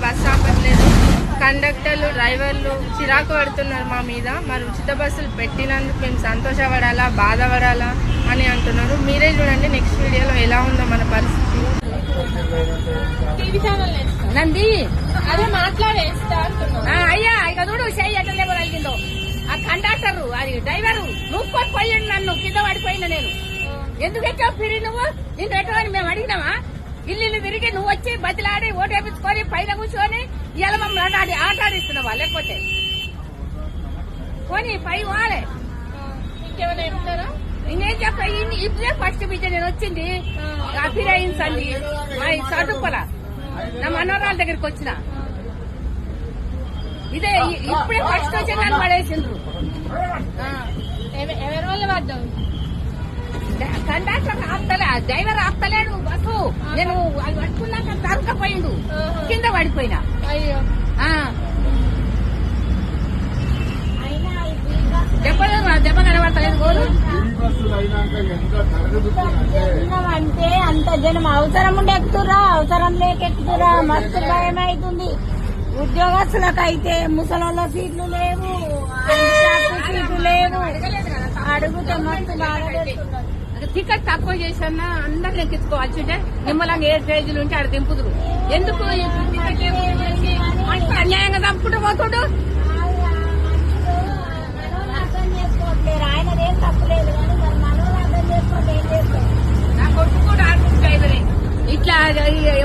Bus ఆపట్లేదు. కండక్టర్లు డ్రైవర్లు చిరాకు పడుతున్నారు మా మీద. మరి ఉచిత బస్సులు పెట్టినందుకు మేము సంతోషపడాలా బాధపడాలా అని అంటున్నారు. మీరే చూడండి నెక్స్ట్ వీడియోలో ఎలా ఉందో మన పరిస్థితి. నంది అదే మాట్లాడేస్తా అయ్యా ఇక చూడు చెయ్యి ఎట్లా కలిగిందో. ఆ కండక్టర్ అది డ్రైవరు నువ్వు పోయిండు, నన్ను కింద పడిపోయినా. నేను ఎందుకు ఎక్కావు పిరి నువ్వు? నిన్ను ఎట్టవని మేము అడిగినావా? ఇల్లు తిరిగి నువ్వు వచ్చి బతిలాడి ఓటేపించుకొని పైన కూర్చొని ఇలా మమ్మల్ని ఆట ఆడిస్తున్నావా? లేకపోతే పోనీ పై వాలే ఇంకేమైనా చెప్తారా? ఇంకేం చెప్పా? ఇప్పుడే ఫస్ట్ బిడ్డ నేను వచ్చింది అభిరాయిన్స్ అండి మా చదువుకోల నా మనోరాల దగ్గరికి వచ్చిన. ఇదే ఇప్పుడే ఫస్ట్ వచ్చి నన్ను పడేసిండ్రు. ఎవరి వల్ల పడ్డావు? కండక్టర్ ఆపుతలే, డ్రైవర్ ఆపుతలేడు బస్సు. నేను అది పట్టుకున్నాక తరకపోయిండు, కింద పడిపోయినా. అయ్యో దెబ్బ కనబడతలేదు. గోలు అంటే అంత జనం అవసరం ఉండి ఎక్కుతురా, అవసరం లేక ఎక్కుతురా. మస్తు భయం అవుతుంది. ఉద్యోగస్తులకైతే ముసలోళ్ళ సీట్లు లేవు, సీట్లు లేవు. అడుగుతే మస్తు బాగా పెడుతున్నారు. టికెట్ తక్కువ చేసన్నా అందరిని ఎక్కించుకోవచ్చు. నిమ్మలంగా ఏ స్టేజీలు ఉంటే ఆడ దింపుదురు. ఎందుకు అన్యాయంగా తప్పుకుంటూ పోతుడు? అర్థం చేసుకోవట్లేరు. ఆయనదేం తప్పులేదు కానీ మరి మనోళ్ళు అర్థం చేసుకోవట్లేదు. ఏం చేస్తారు? నా కొడుకు కూడా డ్రైవరే. ఇట్లా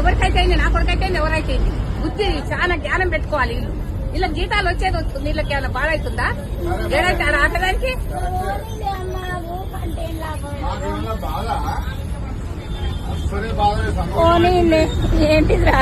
ఎవరికైతే అయింది, నా కొడుకైతే ఎవరైతే అయింది. బుద్ధి చాలా జ్ఞానం పెట్టుకోవాలి. ఇలా జీతాలు వచ్చేది వస్తుంది. వీళ్ళకి ఏమైనా బాధ అవుతుందా? ఏదైతే ఆటదానికి ఏంటిదిరా?